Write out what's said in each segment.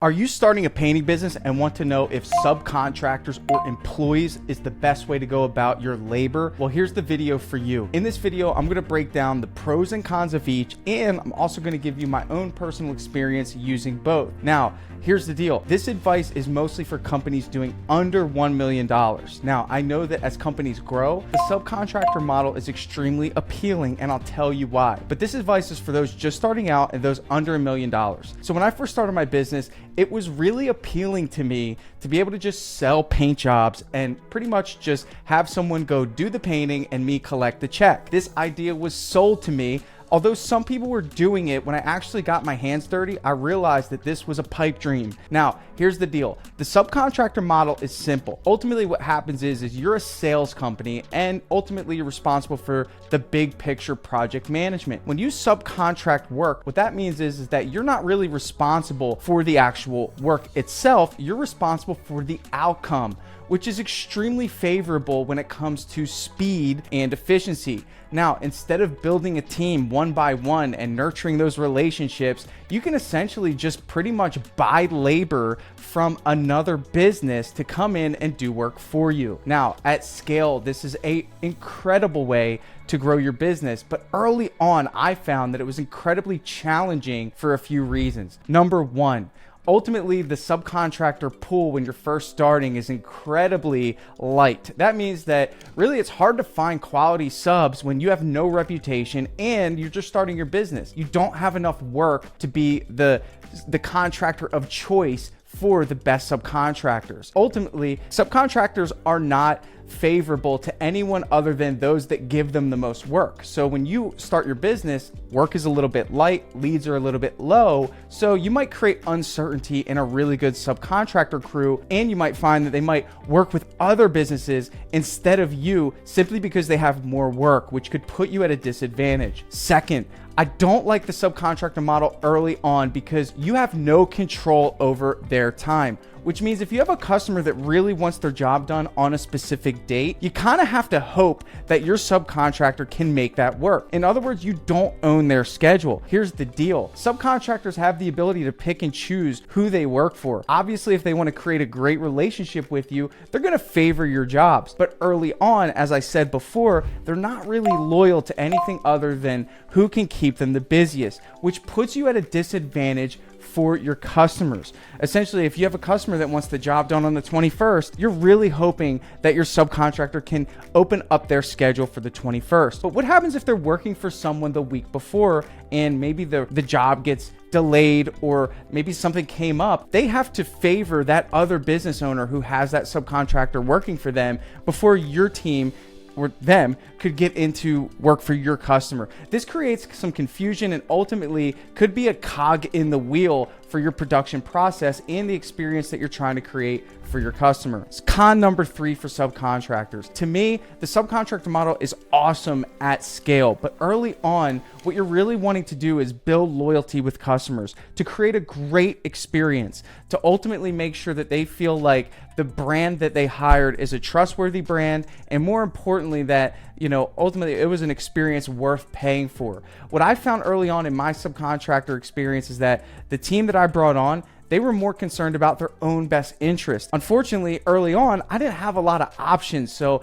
Are you starting a painting business and want to know if subcontractors or employees is the best way to go about your labor? Well, here's the video for you. In this video, I'm going to break down the pros and cons of each, and I'm also going to give you my own personal experience using both. Now, here's the deal. This advice is mostly for companies doing under $1 million. Now, I know that as companies grow, the subcontractor model is extremely appealing, and I'll tell you why. But this advice is for those just starting out and those under $1 million. So when I first started my business, it was really appealing to me to be able to just sell paint jobs and pretty much just have someone go do the painting and me collect the check. This idea was sold to me. Although some people were doing it, when I actually got my hands dirty, I realized that this was a pipe dream. Now, here's the deal. The subcontractor model is simple. Ultimately, what happens is you're a sales company, and ultimately you're responsible for the big picture project management. When you subcontract work, what that means is that you're not really responsible for the actual work itself. You're responsible for the outcome, which is extremely favorable when it comes to speed and efficiency. Now, instead of building a team one by one and nurturing those relationships, you can essentially just pretty much buy labor from another business to come in and do work for you. Now, at scale, this is an incredible way to grow your business, but early on, I found that it was incredibly challenging for a few reasons. Number one, ultimately, the subcontractor pool when you're first starting is incredibly light. That means that really it's hard to find quality subs when you have no reputation and you're just starting your business. You don't have enough work to be the contractor of choice for the best subcontractors. Ultimately, subcontractors are not favorable to anyone other than those that give them the most work. So when you start your business, work is a little bit light, leads are a little bit low, so you might create uncertainty in a really good subcontractor crew, and you might find that they might work with other businesses instead of you simply because they have more work, which could put you at a disadvantage. Second, I don't like the subcontractor model early on because you have no control over their time, which means if you have a customer that really wants their job done on a specific date, you kind of have to hope that your subcontractor can make that work. In other words, you don't own their schedule. Here's the deal. Subcontractors have the ability to pick and choose who they work for. Obviously, if they want to create a great relationship with you, they're going to favor your jobs. But early on, as I said before, they're not really loyal to anything other than who can keep them the busiest, which puts you at a disadvantage for your customers. Essentially, if you have a customer that wants the job done on the 21st, you're really hoping that your subcontractor can open up their schedule for the 21st. But what happens if they're working for someone the week before and maybe the job gets delayed or maybe something came up? They have to favor that other business owner who has that subcontractor working for them before your team or them could get into work for your customer. This creates some confusion and ultimately could be a cog in the wheel for your production process and the experience that you're trying to create for your customers. Con number 3 for subcontractors. To me, the subcontractor model is awesome at scale, but early on, what you're really wanting to do is build loyalty with customers to create a great experience, to ultimately make sure that they feel like the brand that they hired is a trustworthy brand, and more importantly, that ultimately it was an experience worth paying for. What I found early on in my subcontractor experience is that the team that I brought on, they were more concerned about their own best interest. Unfortunately, early on, I didn't have a lot of options. So,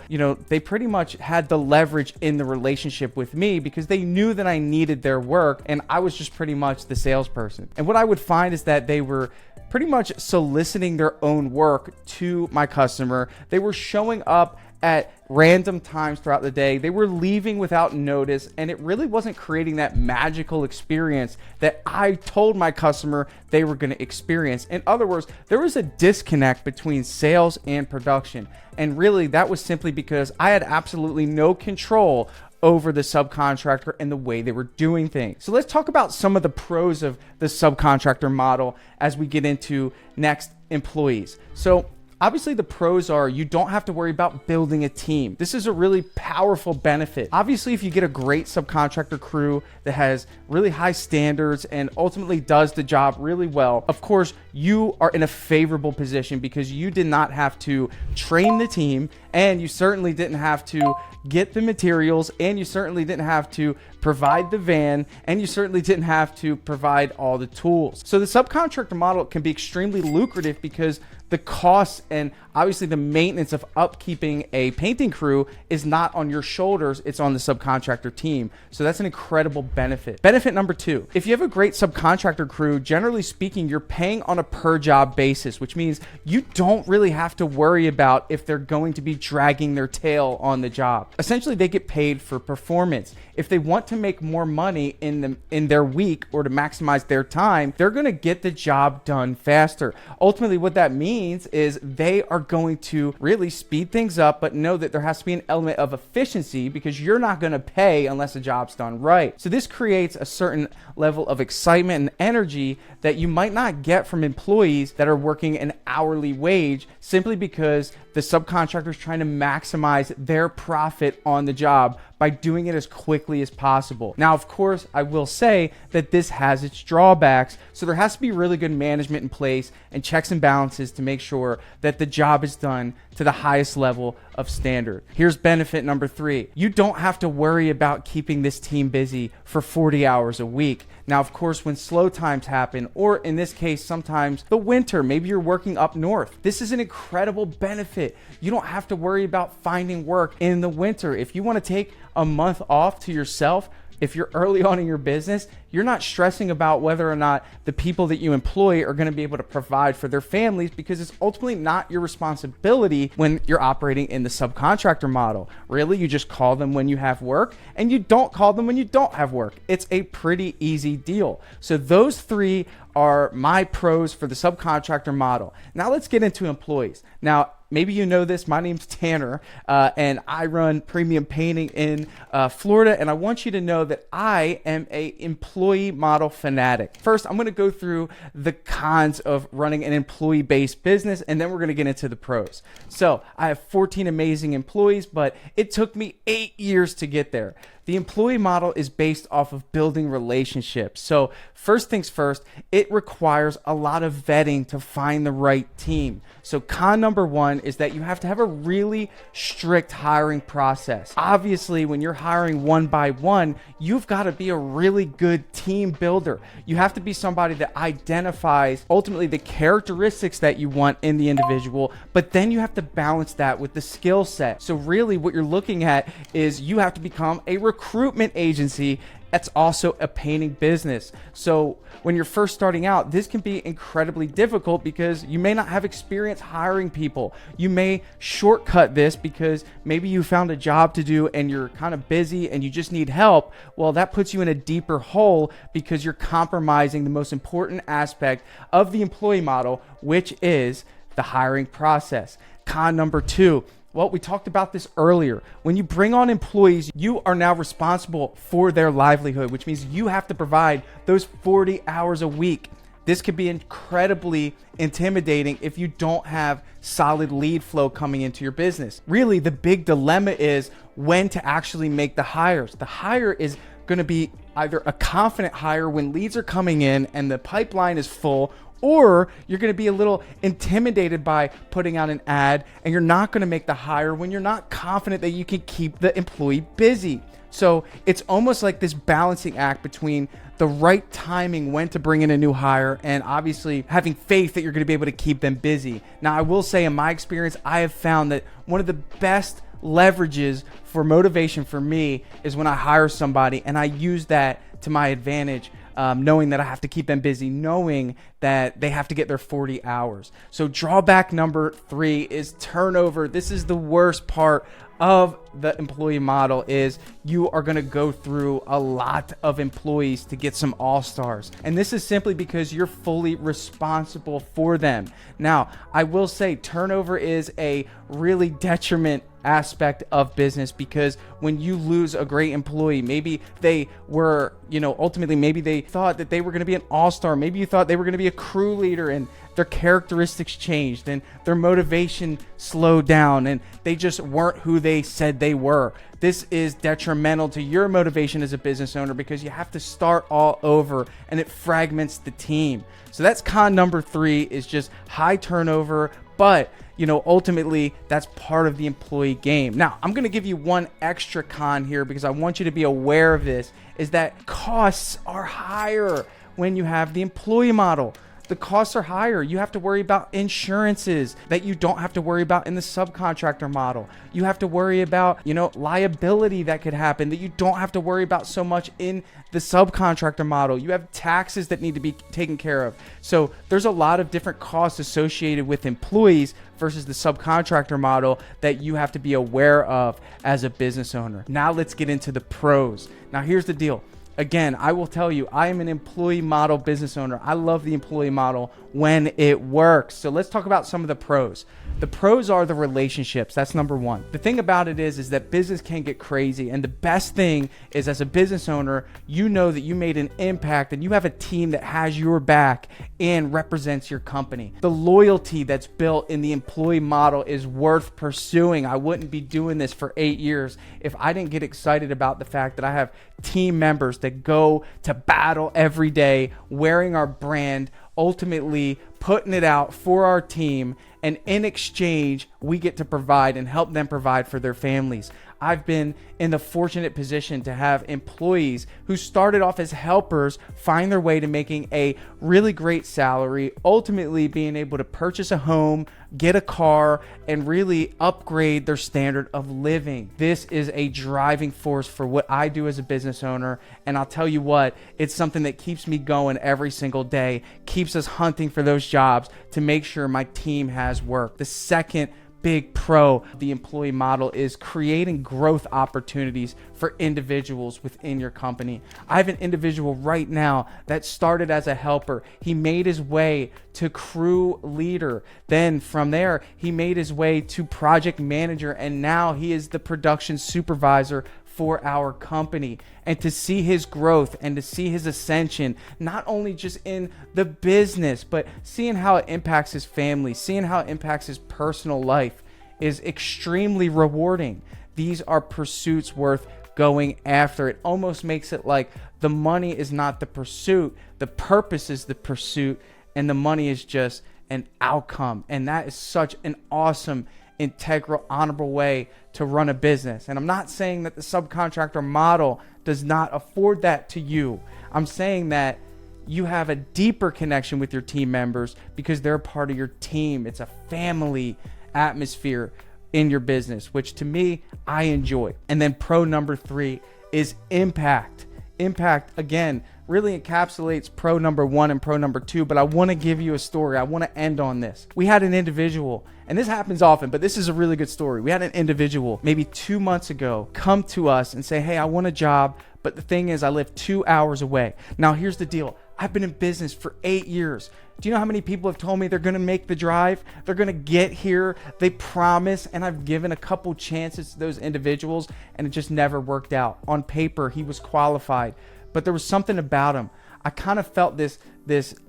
they pretty much had the leverage in the relationship with me because they knew that I needed their work and I was just pretty much the salesperson. And what I would find is that they were pretty much soliciting their own work to my customer. They were showing up at random times throughout the day. They were leaving without notice, and it really wasn't creating that magical experience that I told my customer they were going to experience. In other words, there was a disconnect between sales and production, and really that was simply because I had absolutely no control over the subcontractor and the way they were doing things. So let's talk about some of the pros of the subcontractor model as we get into next, employees. So obviously, the pros are you don't have to worry about building a team. This is a really powerful benefit. Obviously, if you get a great subcontractor crew that has really high standards and ultimately does the job really well, of course, you are in a favorable position because you did not have to train the team, and you certainly didn't have to get the materials, and you certainly didn't have to provide the van, and you certainly didn't have to provide all the tools. So the subcontractor model can be extremely lucrative because the costs and obviously the maintenance of upkeeping a painting crew is not on your shoulders, it's on the subcontractor team. So that's an incredible benefit. Benefit number 2, if you have a great subcontractor crew, generally speaking, you're paying on a per job basis, which means you don't really have to worry about if they're going to be dragging their tail on the job. Essentially, they get paid for performance. If they want to make more money in their week or to maximize their time, they're going to get the job done faster. Ultimately, what that means is they are going to really speed things up, but know that there has to be an element of efficiency because you're not going to pay unless the job's done right. So this creates a certain level of excitement and energy that you might not get from employees that are working an hourly wage simply because the subcontractor is trying to maximize their profit on the job by doing it as quickly as possible. Now, of course, I will say that this has its drawbacks, so there has to be really good management in place and checks and balances to make sure that the job is done to the highest level of standard. Here's benefit number 3. You don't have to worry about keeping this team busy for 40 hours a week. Now, of course, when slow times happen, or in this case, sometimes the winter, maybe you're working up north, this is an incredible benefit. You don't have to worry about finding work in the winter. If you want to take a month off to yourself, if you're early on in your business, you're not stressing about whether or not the people that you employ are going to be able to provide for their families because it's ultimately not your responsibility when you're operating in the subcontractor model. Really, you just call them when you have work and you don't call them when you don't have work. It's a pretty easy deal. So those 3 are my pros for the subcontractor model. Now let's get into employees. Now, maybe you know this, my name's Tanner, and I run Premium Painting in Florida, and I want you to know that I am a employee model fanatic. First, I'm gonna go through the cons of running an employee-based business, and then we're gonna get into the pros. So, I have 14 amazing employees, but it took me 8 years to get there. The employee model is based off of building relationships. So first things first, it requires a lot of vetting to find the right team. So con number 1 is that you have to have a really strict hiring process. Obviously, when you're hiring one by one, you've got to be a really good team builder. You have to be somebody that identifies ultimately the characteristics that you want in the individual, but then you have to balance that with the skill set. So really what you're looking at is you have to become a recruitment agency that's also a painting business. So when you're first starting out, this can be incredibly difficult because you may not have experience hiring people. You may shortcut this because maybe you found a job to do and you're kind of busy and you just need help. Well, that puts you in a deeper hole because you're compromising the most important aspect of the employee model, which is the hiring process. Con number 2. Well, we talked about this earlier. When you bring on employees, you are now responsible for their livelihood, which means you have to provide those 40 hours a week. This could be incredibly intimidating if you don't have solid lead flow coming into your business. Really, the big dilemma is when to actually make the hires. The hire is going to be either a confident hire when leads are coming in and the pipeline is full, or you're going to be a little intimidated by putting out an ad and you're not going to make the hire when you're not confident that you can keep the employee busy. So it's almost like this balancing act between the right timing when to bring in a new hire and obviously having faith that you're going to be able to keep them busy. Now, I will say in my experience, I have found that one of the best leverages for motivation for me is when I hire somebody and I use that to my advantage. Knowing that I have to keep them busy, knowing that they have to get their 40 hours. So drawback number 3 is turnover. This is the worst part of the employee model is you are going to go through a lot of employees to get some all-stars. And this is simply because you're fully responsible for them. Now, I will say turnover is a really detriment aspect of business because when you lose a great employee, maybe they were, ultimately maybe they thought that they were going to be an all-star. Maybe you thought they were going to be a crew leader and their characteristics changed and their motivation slowed down and they just weren't who they said they were. This is detrimental to your motivation as a business owner because you have to start all over and it fragments the team. So that's con number 3, is just high turnover, but ultimately that's part of the employee game. Now, I'm going to give you one extra con here because I want you to be aware of this, is that costs are higher when you have the employee model. The costs are higher. You have to worry about insurances that you don't have to worry about in the subcontractor model. You have to worry about, liability that could happen that you don't have to worry about so much in the subcontractor model. You have taxes that need to be taken care of. So there's a lot of different costs associated with employees versus the subcontractor model that you have to be aware of as a business owner. Now let's get into the pros. Now here's the deal. Again, I will tell you, I am an employee model business owner. I love the employee model when it works. So let's talk about some of the pros. The pros are the relationships. That's number 1. The thing about it is that business can get crazy. And the best thing is, as a business owner, you know that you made an impact and you have a team that has your back and represents your company. The loyalty that's built in the employee model is worth pursuing. I wouldn't be doing this for 8 years if I didn't get excited about the fact that I have team members that go to battle every day wearing our brand, ultimately putting it out for our team, and in exchange we get to provide and help them provide for their families. I've been in the fortunate position to have employees who started off as helpers find their way to making a really great salary, ultimately being able to purchase a home, get a car, and really upgrade their standard of living. This is a driving force for what I do as a business owner, and I'll tell you what, it's something that keeps me going every single day, keeps us hunting for those jobs to make sure my team has work. The second big pro of the employee model is creating growth opportunities for individuals within your company. I have an individual right now that started as a helper. He made his way to crew leader. Then from there, he made his way to project manager, and now he is the production supervisor for our company. And to see his growth and to see his ascension, not only just in the business, but seeing how it impacts his family, seeing how it impacts his personal life, is extremely rewarding. These are pursuits worth going after. It almost makes it like the money is not the pursuit, the purpose is the pursuit, and the money is just an outcome. And that is such an awesome, integral, honorable way to run a business. And I'm not saying that the subcontractor model does not afford that to you. I'm saying that you have a deeper connection with your team members because they're a part of your team. It's a family atmosphere in your business, which to me, I enjoy. And then pro number 3 is impact. Impact, again, really encapsulates pro number 1 and pro number 2, but I want to give you a story. I want to end on this. We had an individual, and this happens often, but this is a really good story. We had an individual maybe 2 months ago come to us and say, hey, I want a job, but the thing is I live 2 hours away. Now, here's the deal. I've been in business for 8 years. Do you know how many people have told me they're going to make the drive? They're going to get here. They promise. And I've given a couple chances to those individuals and it just never worked out. On paper, he was qualified, but there was something about him. I kind of felt this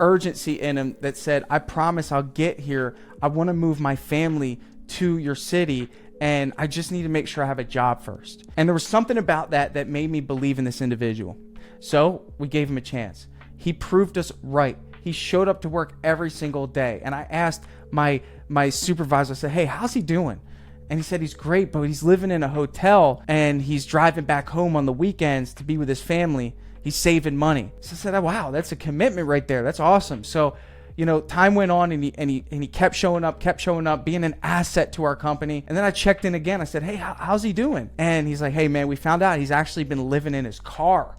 urgency in him that said, I promise I'll get here. I want to move my family to your city, and I just need to make sure I have a job first. And there was something about that made me believe in this individual. So we gave him a chance. He proved us right. He showed up to work every single day. And I asked my supervisor, I said, hey, how's he doing? And he said he's great, but he's living in a hotel and he's driving back home on the weekends to be with his family. He's saving money. So I said, oh, wow, that's a commitment right there. That's awesome. So, time went on and he kept showing up, being an asset to our company. And then I checked in again. I said, hey, how's he doing? And he's like, hey, man, we found out he's actually been living in his car.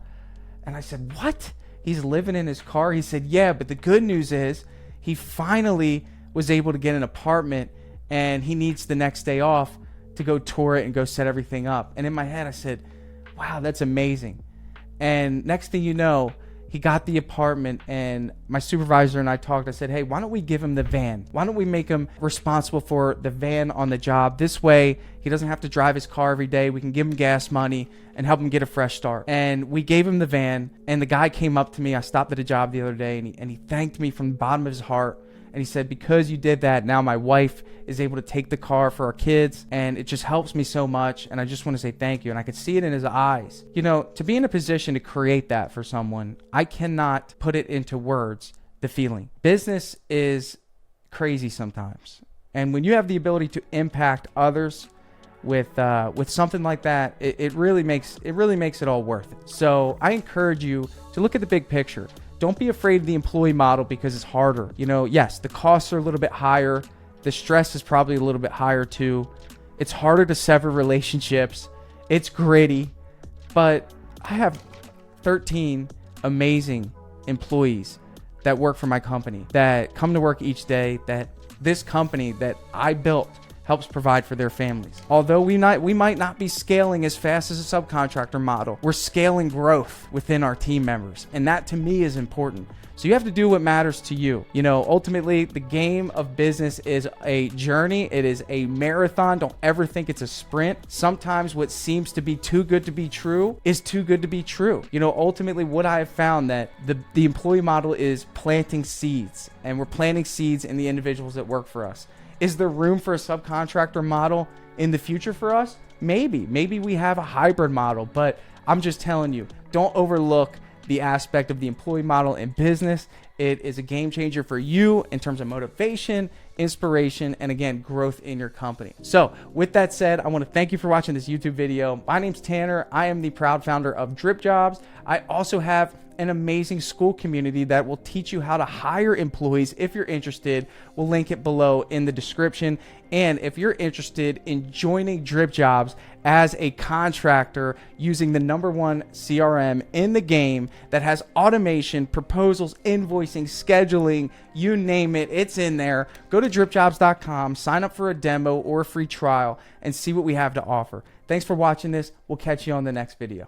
And I said, what? He's living in his car? He said, yeah, but the good news is he finally was able to get an apartment and he needs the next day off to go tour it and go set everything up. And in my head, I said, wow, that's amazing. And next thing you know, he got the apartment and my supervisor and I talked. I said, hey, why don't we give him the van? Why don't we make him responsible for the van on the job? This way, he doesn't have to drive his car every day. We can give him gas money and help him get a fresh start. And we gave him the van, and the guy came up to me. I stopped at a job the other day, and he thanked me from the bottom of his heart. And he said, because you did that, now my wife is able to take the car for our kids, and it just helps me so much. And I just want to say thank you. And I could see it in his eyes. You know, to be in a position to create that for someone, I cannot put it into words, the feeling. Business is crazy sometimes. And when you have the ability to impact others with something like that, it really makes it all worth it. So I encourage you to look at the big picture. Don't be afraid of the employee model because it's harder. You know, yes, the costs are a little bit higher. The stress is probably a little bit higher too. It's harder to sever relationships. It's gritty, but I have 13 amazing employees that work for my company, that come to work each day, that this company that I built helps provide for their families. Although we might not be scaling as fast as a subcontractor model, we're scaling growth within our team members. And that to me is important. So you have to do what matters to you. You know, ultimately the game of business is a journey. It is a marathon. Don't ever think it's a sprint. Sometimes what seems to be too good to be true is too good to be true. You know, ultimately what I have found that the employee model is planting seeds, and we're planting seeds in the individuals that work for us. Is there room for a subcontractor model in the future for us? Maybe we have a hybrid model, but I'm just telling you, don't overlook the aspect of the employee model in business. It is a game changer for you in terms of motivation, inspiration, and again, growth in your company. So with that said, I want to thank you for watching this YouTube video. My name's Tanner. I am the proud founder of DripJobs. I also have an amazing school community that will teach you how to hire employees. If you're interested, we'll link it below in the description. And if you're interested in joining DripJobs as a contractor using the #1 CRM in the game that has automation, proposals, invoicing, scheduling, you name it, it's in there. Go to dripjobs.com, sign up for a demo or a free trial, and see what we have to offer. Thanks for watching this. We'll catch you on the next video.